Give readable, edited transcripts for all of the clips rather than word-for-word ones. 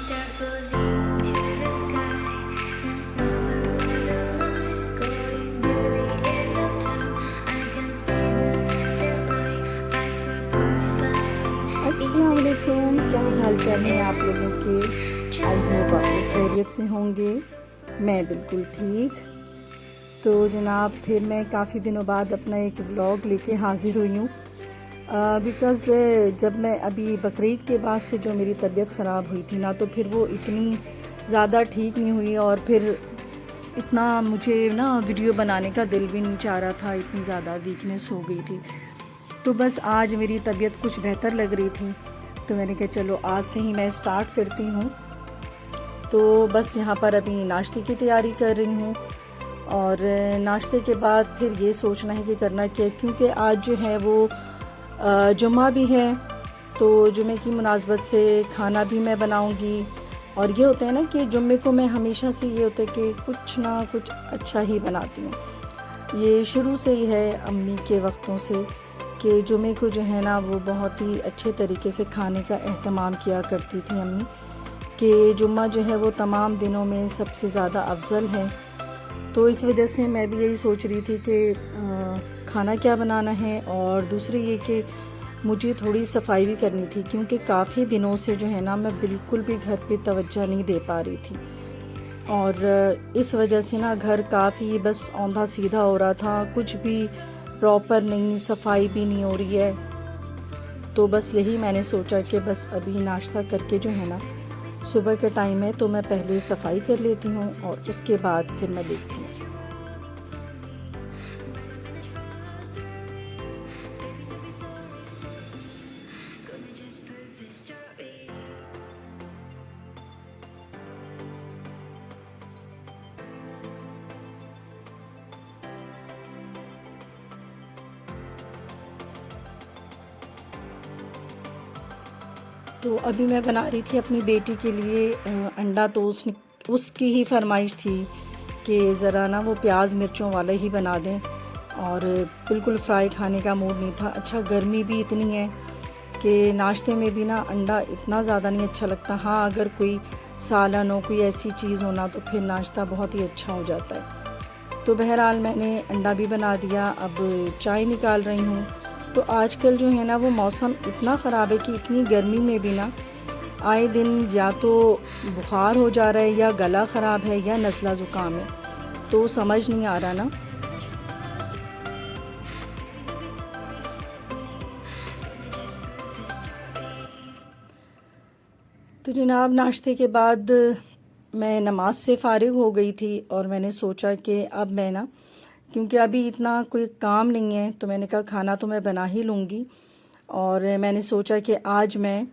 start floating to the sky. The summer was alive, going to the end of time. I can see the daylight. Eyes were perfect. अस्सलाम वालेकुम, क्या हाल चाल है आप लोगों के। आई होप आप लोग खैरियत से होंगे। मैं बिल्कुल ठीक। तो जनाब फिर मैं काफ़ी दिनों बाद अपना एक व्लॉग लेके हाज़िर हुई हूँ बिकॉज़ जब मैं अभी बकरीद के बाद से जो मेरी तबीयत ख़राब हुई थी ना, तो फिर वो इतनी ज़्यादा ठीक नहीं हुई और फिर इतना मुझे ना वीडियो बनाने का दिल भी नहीं चाह रहा था, इतनी ज़्यादा वीकनेस हो गई थी। तो बस आज मेरी तबीयत कुछ बेहतर लग रही थी, तो मैंने कहा चलो आज से ही मैं स्टार्ट करती हूँ। तो बस यहाँ पर अभी नाश्ते की तैयारी कर रही हूँ और नाश्ते के बाद फिर ये सोचना है कि करना क्या, क्योंकि आज जो है वो जुम्मा भी है, तो जुम्मे की मुनासबत से खाना भी मैं बनाऊँगी। और ये होता है ना कि जुम्मे को मैं हमेशा से ये होता है कि कुछ ना कुछ अच्छा ही बनाती हूँ। ये शुरू से ही है अम्मी के वक्तों से कि जुमे को जो है ना वो बहुत ही अच्छे तरीके से खाने का एहतमाम किया करती थी अम्मी, कि जुम्मा जो है वो तमाम दिनों में सबसे ज़्यादा अफजल है। तो इस वजह से मैं भी यही सोच रही थी कि खाना क्या बनाना है, और दूसरी ये कि मुझे थोड़ी सफाई भी करनी थी, क्योंकि काफ़ी दिनों से जो है ना मैं बिल्कुल भी घर पे तवज्जो नहीं दे पा रही थी और इस वजह से ना घर काफ़ी बस औंधा सीधा हो रहा था, कुछ भी प्रॉपर नहीं, सफाई भी नहीं हो रही है। तो बस यही मैंने सोचा कि बस अभी नाश्ता करके जो है ना सुबह का टाइम है, तो मैं पहले सफाई कर लेती हूँ और उसके बाद फिर मैं देखती हूँ। Gonna just perfect story. तो अभी मैं बना रही थी अपनी बेटी के लिए अंडा, तो उसकी ही फरमाइश थी कि ज़रा ना वो प्याज मिर्चों वाला ही बना दें, और बिल्कुल फ्राई खाने का मूड नहीं था। अच्छा गर्मी भी इतनी है कि नाश्ते में भी ना अंडा इतना ज़्यादा नहीं अच्छा लगता। हाँ अगर कोई सालन हो, कोई ऐसी चीज़ हो ना, तो फिर नाश्ता बहुत ही अच्छा हो जाता है। तो बहरहाल मैंने अंडा भी बना दिया, अब चाय निकाल रही हूँ। तो आजकल जो है ना वो मौसम इतना ख़राब है कि इतनी गर्मी में भी ना आए दिन या तो बुखार हो जा रहा है, या गला ख़राब है, या नज़ला ज़ुकाम है, तो समझ नहीं आ रहा ना। तो जनाब नाश्ते के बाद मैं नमाज से फ़ारिग हो गई थी और मैंने सोचा कि अब मैं ना, क्योंकि अभी इतना कोई काम नहीं है, तो मैंने कहा खाना तो मैं बना ही लूँगी। और मैंने सोचा कि आज मैं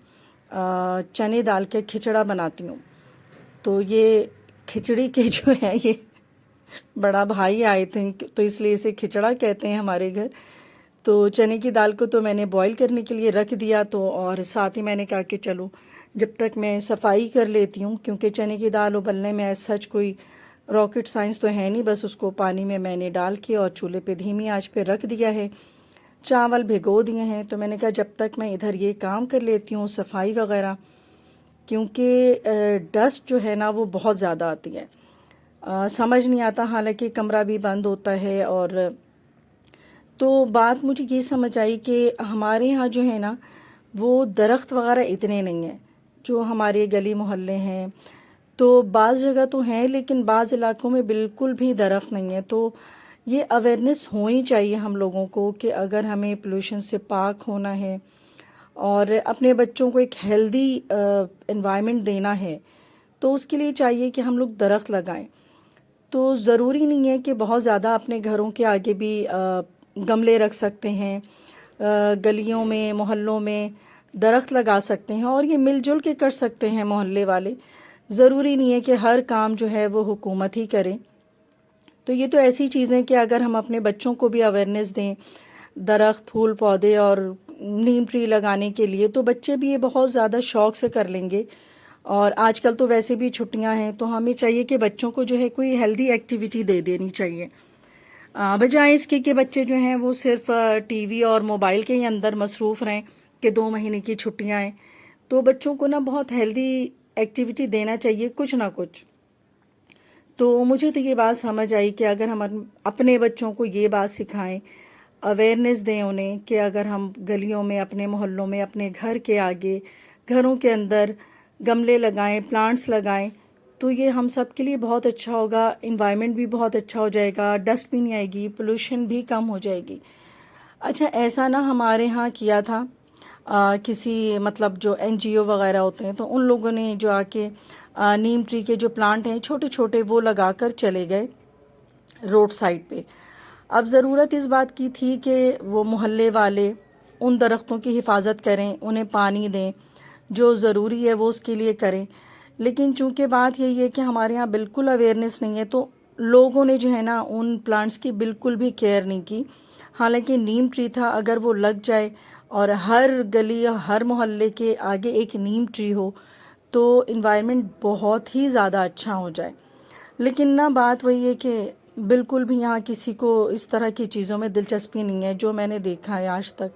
चने दाल के खिचड़ा बनाती हूँ। तो ये खिचड़ी के जो है ये बड़ा भाई आई थिंक, तो इसलिए इसे खिचड़ा कहते हैं हमारे घर। तो चने की दाल को तो मैंने बॉईल करने के लिए रख दिया, तो और साथ ही मैंने कहा कि चलो जब तक मैं सफाई कर लेती हूँ, क्योंकि चने की दाल उबलने में सच कोई रॉकेट साइंस तो है नहीं, बस उसको पानी में मैंने डाल के और चूल्हे पे धीमी आंच पे रख दिया है। चावल भिगो दिए हैं, तो मैंने कहा जब तक मैं इधर ये काम कर लेती हूँ सफाई वगैरह, क्योंकि डस्ट जो है ना वो बहुत ज़्यादा आती है। समझ नहीं आता, हालांकि कमरा भी बंद होता है। और तो बात मुझे ये समझ आई कि हमारे यहाँ जो है ना वो दरख्त वगैरह इतने नहीं हैं, जो हमारे गली मोहल्ले हैं। तो बाज़ जगह तो हैं, लेकिन बाज़ इलाकों में बिल्कुल भी दरख्त नहीं है। तो ये अवेयरनेस होनी चाहिए हम लोगों को कि अगर हमें पोल्यूशन से पाक होना है और अपने बच्चों को एक हेल्दी एनवायरनमेंट देना है, तो उसके लिए चाहिए कि हम लोग दरख्त लगाएं। तो ज़रूरी नहीं है कि बहुत ज़्यादा, अपने घरों के आगे भी गमले रख सकते हैं, गलियों में मोहल्लों में दरख्त लगा सकते हैं, और ये मिलजुल के कर सकते हैं मोहल्ले वाले। ज़रूरी नहीं है कि हर काम जो है वो हुकूमत ही करे। तो ये तो ऐसी चीज़ें कि अगर हम अपने बच्चों को भी अवेयरनेस दें दरख्त, फूल पौधे और नीम ट्री लगाने के लिए, तो बच्चे भी ये बहुत ज़्यादा शौक से कर लेंगे। और आजकल तो वैसे भी छुट्टियां हैं, तो हमें चाहिए कि बच्चों को जो है कोई हेल्दी एक्टिविटी दे देनी चाहिए, बजाय इसके कि बच्चे जो हैं वो सिर्फ टीवी और मोबाइल के ही अंदर मसरूफ़ रहें कि 2 महीने की छुट्टियां हैं। तो बच्चों को ना बहुत हेल्दी एक्टिविटी देना चाहिए, कुछ ना कुछ। तो मुझे तो ये बात समझ आई कि अगर हम अपने बच्चों को ये बात सिखाएं, अवेयरनेस दें उन्हें कि अगर हम गलियों में, अपने मोहल्लों में, अपने घर के आगे, घरों के अंदर गमले लगाएं, प्लांट्स लगाएं, तो ये हम सब के लिए बहुत अच्छा होगा। इन्वायरमेंट भी बहुत अच्छा हो जाएगा, डस्ट भी नहीं आएगी, पोल्यूशन भी कम हो जाएगी। अच्छा, ऐसा ना हमारे यहाँ किया था किसी मतलब जो NGO वगैरह होते हैं, तो उन लोगों ने जो आके नीम ट्री के जो प्लांट हैं छोटे छोटे, वो लगाकर चले गए रोड साइड पे। अब ज़रूरत इस बात की थी कि वो मोहल्ले वाले उन दरख्तों की हिफाजत करें, उन्हें पानी दें, जो ज़रूरी है वो उसके लिए करें। लेकिन चूंकि बात यही है कि हमारे यहाँ बिल्कुल अवेयरनेस नहीं है, तो लोगों ने जो है ना उन प्लांट्स की बिल्कुल भी केयर नहीं की। हालांकि नीम ट्री था, अगर वो लग जाए और हर गली या हर मोहल्ले के आगे एक नीम ट्री हो तो इन्वायरमेंट बहुत ही ज़्यादा अच्छा हो जाए। लेकिन ना बात वही है कि बिल्कुल भी यहाँ किसी को इस तरह की चीज़ों में दिलचस्पी नहीं है, जो मैंने देखा है आज तक,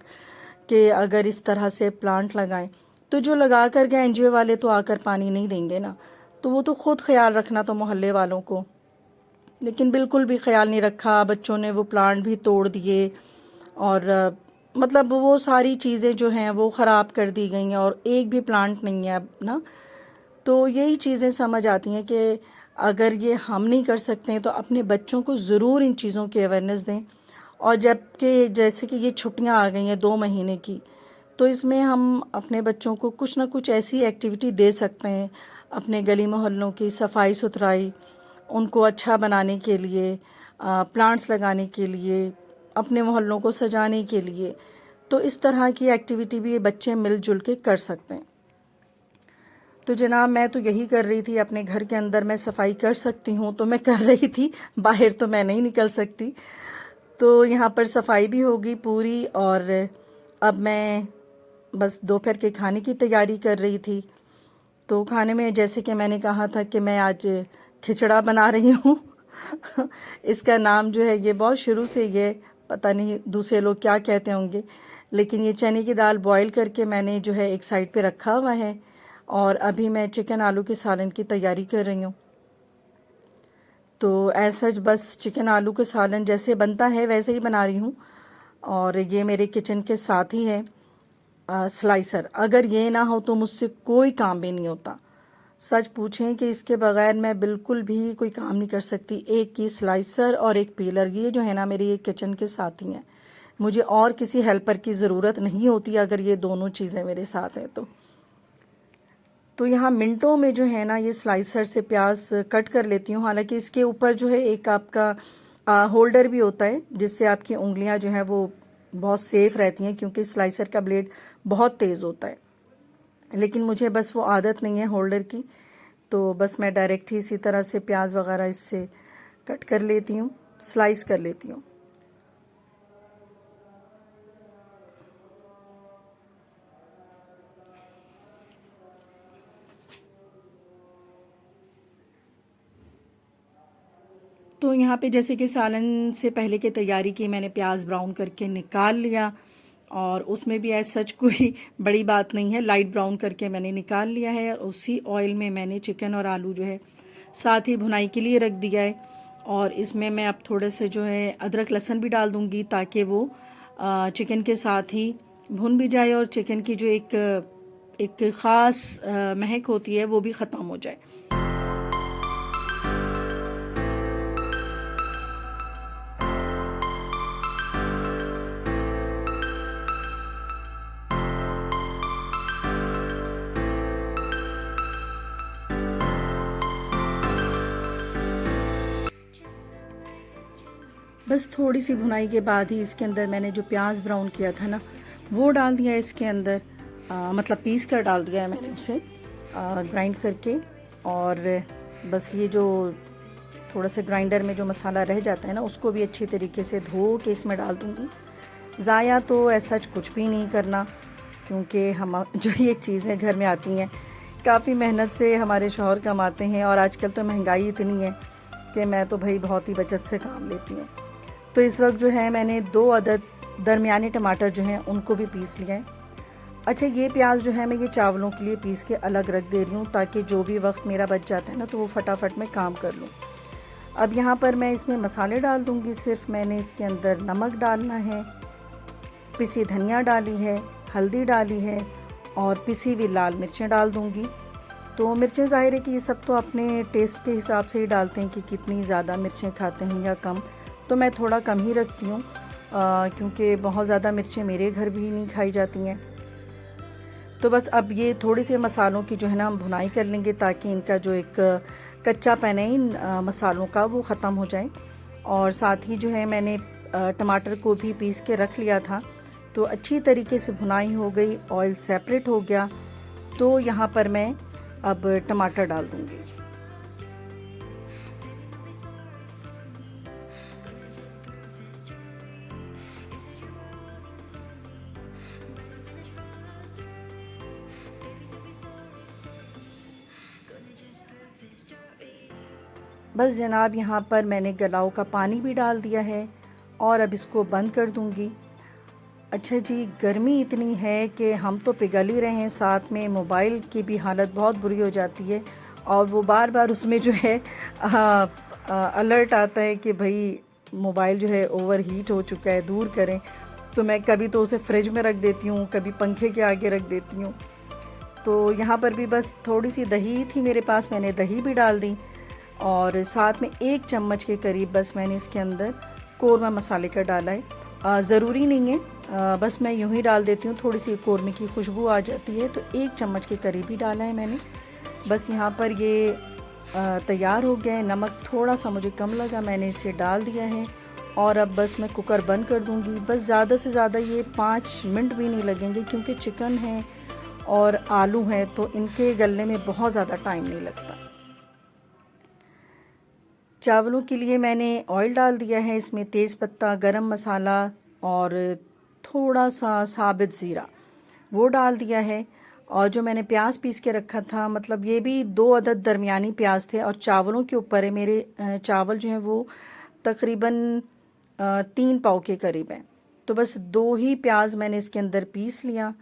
कि अगर इस तरह से प्लांट लगाएं तो जो लगा कर गए NGO वाले तो आकर पानी नहीं देंगे ना, तो वो तो खुद ख्याल रखना तो मोहल्ले वालों को। लेकिन बिल्कुल भी ख्याल नहीं रखा, बच्चों ने वो प्लांट भी तोड़ दिए और मतलब वो सारी चीज़ें जो हैं वो ख़राब कर दी गई हैं और एक भी प्लांट नहीं है अब ना। तो यही चीज़ें समझ आती हैं कि अगर ये हम नहीं कर सकते हैं तो अपने बच्चों को ज़रूर इन चीज़ों की अवेयरनेस दें। और जबकि जैसे कि ये छुट्टियां आ गई हैं 2 महीने की, तो इसमें हम अपने बच्चों को कुछ ना कुछ ऐसी एक्टिविटी दे सकते हैं, अपने गली मोहल्लों की सफाई सुथराई, उनको अच्छा बनाने के लिए, प्लांट्स लगाने के लिए, अपने मोहल्लों को सजाने के लिए। तो इस तरह की एक्टिविटी भी ये बच्चे मिलजुल के कर सकते हैं। तो जनाब, मैं तो यही कर रही थी, अपने घर के अंदर मैं सफाई कर सकती हूँ तो मैं कर रही थी, बाहर तो मैं नहीं निकल सकती। तो यहाँ पर सफाई भी होगी पूरी और अब मैं बस दोपहर के खाने की तैयारी कर रही थी। तो खाने में जैसे कि मैंने कहा था कि मैं आज खिचड़ा बना रही हूँ इसका नाम जो है, ये बहुत शुरू से ये पता नहीं दूसरे लोग क्या कहते होंगे, लेकिन ये चने की दाल बॉईल करके मैंने जो है एक साइड पे रखा हुआ है और अभी मैं चिकन आलू के सालन की तैयारी कर रही हूँ। तो ऐसा बस चिकन आलू के सालन जैसे बनता है वैसे ही बना रही हूँ। और ये मेरे किचन के साथ ही है स्लाइसर, अगर ये ना हो तो मुझसे कोई काम भी नहीं होता। सच पूछें कि इसके बगैर मैं बिल्कुल भी कोई काम नहीं कर सकती। एक की स्लाइसर और एक पीलर, ये जो है ना मेरे ये किचन के साथ ही हैं। मुझे और किसी हेल्पर की ज़रूरत नहीं होती अगर ये दोनों चीज़ें मेरे साथ हैं तो यहाँ मिनटों में जो है ना ये स्लाइसर से प्याज कट कर लेती हूँ। हालांकि इसके ऊपर जो है एक आपका होल्डर भी होता है जिससे आपकी उंगलियां जो है वो बहुत सेफ रहती हैं, क्योंकि स्लाइसर का ब्लेड बहुत तेज़ होता है। लेकिन मुझे बस वो आदत नहीं है होल्डर की, तो बस मैं डायरेक्ट ही इसी तरह से प्याज वगैरह इससे कट कर लेती हूँ, स्लाइस कर लेती हूँ। तो यहाँ पे जैसे कि सालन से पहले की तैयारी की, मैंने प्याज ब्राउन करके निकाल लिया और उसमें भी ऐसा सच कोई बड़ी बात नहीं है, लाइट ब्राउन करके मैंने निकाल लिया है। और उसी ऑयल में मैंने चिकन और आलू जो है साथ ही भुनाई के लिए रख दिया है। और इसमें मैं अब थोड़े से जो है अदरक लहसुन भी डाल दूंगी ताकि वो चिकन के साथ ही भुन भी जाए और चिकन की जो एक ख़ास महक होती है वो भी ख़त्म हो जाए। बस थोड़ी सी भुनाई के बाद ही इसके अंदर मैंने जो प्याज ब्राउन किया था ना वो डाल दिया इसके अंदर, मतलब पीस कर डाल दिया है मैंने उसे ग्राइंड करके। और बस ये जो थोड़ा सा ग्राइंडर में जो मसाला रह जाता है ना उसको भी अच्छी तरीके से धो के इसमें डाल दूँगी। ज़ाया तो ऐसा कुछ भी नहीं करना, क्योंकि हम जो ये चीज़ें घर में आती हैं काफ़ी मेहनत से हमारे शौहर कमाते हैं और आजकल तो महंगाई इतनी है कि मैं तो भाई बहुत ही बचत से काम लेती हूँ। तो इस वक्त जो है मैंने 2 अदद दरमियाने टमाटर जो हैं उनको भी पीस लिया है। अच्छा, ये प्याज जो है मैं ये चावलों के लिए पीस के अलग रख दे रही हूँ ताकि जो भी वक्त मेरा बच जाता है ना तो वो फटाफट मैं काम कर लूँ। अब यहाँ पर मैं इसमें मसाले डाल दूँगी। सिर्फ मैंने इसके अंदर नमक डालना है, पिसी धनिया डाली है, हल्दी डाली है और पिसी हुई लाल मिर्चें डाल दूँगी। तो मिर्चें ज़ाहिर है कि ये सब तो अपने टेस्ट के हिसाब से ही डालते हैं कि कितनी ज़्यादा मिर्चें खाते हैं या कम। तो मैं थोड़ा कम ही रखती हूँ क्योंकि बहुत ज़्यादा मिर्चें मेरे घर भी नहीं खाई जाती हैं। तो बस अब ये थोड़े से मसालों की जो है ना हम भुनाई कर लेंगे ताकि इनका जो एक कच्चापन है इन मसालों का वो ख़त्म हो जाए। और साथ ही जो है मैंने टमाटर को भी पीस के रख लिया था। तो अच्छी तरीके से भुनाई हो गई, ऑयल सेपरेट हो गया। तो यहाँ पर मैं अब टमाटर डाल दूँगी। बस जनाब, यहाँ पर मैंने गलाव का पानी भी डाल दिया है और अब इसको बंद कर दूँगी। अच्छा जी, गर्मी इतनी है कि हम तो पिघल ही रहे हैं, साथ में मोबाइल की भी हालत बहुत बुरी हो जाती है और वो बार बार उसमें जो है अलर्ट आता है कि भाई मोबाइल जो है ओवर हीट हो चुका है, दूर करें। तो मैं कभी तो उसे फ्रिज में रख देती हूँ, कभी पंखे के आगे रख देती हूँ। तो यहाँ पर भी बस थोड़ी सी दही थी मेरे पास, मैंने दही भी डाल दी और साथ में 1 चम्मच के करीब बस मैंने इसके अंदर कौरमा मसाले का डाला है। ज़रूरी नहीं है, बस मैं यूँ ही डाल देती हूँ, थोड़ी सी कौरमे की खुशबू आ जाती है। तो 1 चम्मच के करीब ही डाला है मैंने। बस यहाँ पर ये तैयार हो गया है। नमक थोड़ा सा मुझे कम लगा, मैंने इसे डाल दिया है और अब बस मैं कुकर बंद कर दूँगी। बस ज़्यादा से ज़्यादा ये 5 मिनट भी नहीं लगेंगे क्योंकि चिकन है और आलू है तो इनके गलने में बहुत ज़्यादा टाइम नहीं लगता। चावलों के लिए मैंने ऑयल डाल दिया है, इसमें तेज़पत्ता, गरम मसाला और थोड़ा सा साबित ज़ीरा वो डाल दिया है। और जो मैंने प्याज पीस के रखा था, मतलब ये भी 2 अदद दरमियानी प्याज थे और चावलों के ऊपर है। मेरे चावल जो हैं वो तकरीबन 3 पाव के करीब हैं। तो बस 2 ही प्याज मैंने इसके अंदर पीस लिया,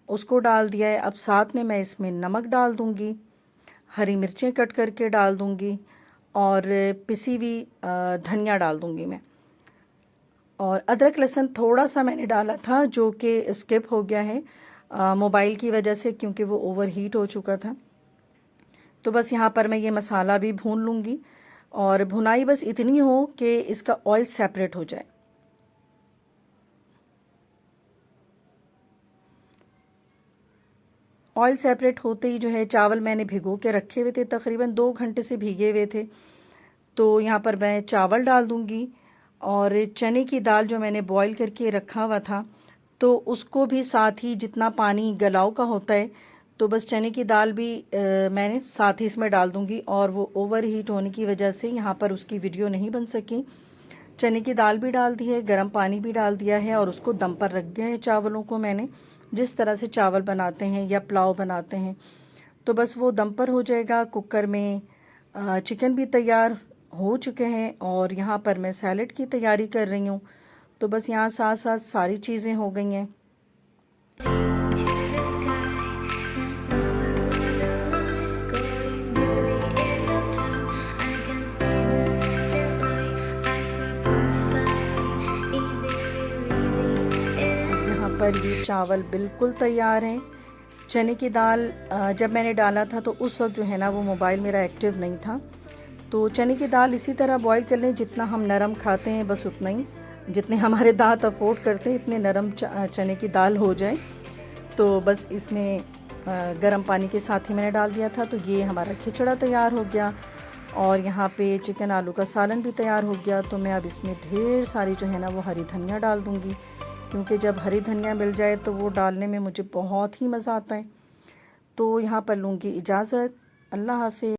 उसको डाल दिया है। अब साथ में मैं इसमें नमक डाल दूँगी, हरी मिर्चें कट करके डाल दूँगी और पिसी हुई धनिया डाल दूँगी मैं। और अदरक लहसुन थोड़ा सा मैंने डाला था जो कि स्किप हो गया है मोबाइल की वजह से क्योंकि वो ओवर हीट हो चुका था। तो बस यहाँ पर मैं ये मसाला भी भून लूँगी और भुनाई बस इतनी हो कि इसका ऑयल सेपरेट हो जाए। ऑयल सेपरेट होते ही जो है चावल मैंने भिगो के रखे हुए थे, तकरीबन 2 घंटे से भीगे हुए थे। तो यहाँ पर मैं चावल डाल दूँगी और चने की दाल जो मैंने बॉईल करके रखा हुआ था तो उसको भी साथ ही, जितना पानी गलाव का होता है तो बस चने की दाल भी मैंने साथ ही इसमें डाल दूँगी। और वो ओवर हीट होने की वजह से यहाँ पर उसकी वीडियो नहीं बन सकी। चने की दाल भी डाल दी है, गर्म पानी भी डाल दिया है और उसको दम पर रख दिया है चावलों को मैंने, जिस तरह से चावल बनाते हैं या पुलाव बनाते हैं। तो बस वो दम पर हो जाएगा। कुकर में चिकन भी तैयार हो चुके हैं और यहाँ पर मैं सैलेड की तैयारी कर रही हूँ। तो बस यहाँ साथ साथ सारी चीज़ें हो गई हैं। To the sky, the summer was alive, going to the end of time. I can see the daylight. I swear perfect, in the end. यहाँ पर ये चावल बिल्कुल तैयार हैं। चने की दाल जब मैंने डाला था तो उस वक्त जो है ना वो मोबाइल मेरा एक्टिव नहीं था। तो चने की दाल इसी तरह बॉईल कर लें जितना हम नरम खाते हैं, बस उतना ही, जितने हमारे दांत अफोर्ड करते हैं इतने नरम चने की दाल हो जाए। तो बस इसमें गर्म पानी के साथ ही मैंने डाल दिया था। तो ये हमारा खिचड़ा तैयार हो गया और यहाँ पे चिकन आलू का सालन भी तैयार हो गया। तो मैं अब इसमें ढेर सारी जो है ना वो हरी धनिया डाल दूँगी क्योंकि जब हरी धनिया मिल जाए तो वो डालने में मुझे बहुत ही मज़ा आता है। तो यहाँ पर लूँगी इजाज़त। अल्लाह हाफ़िज़।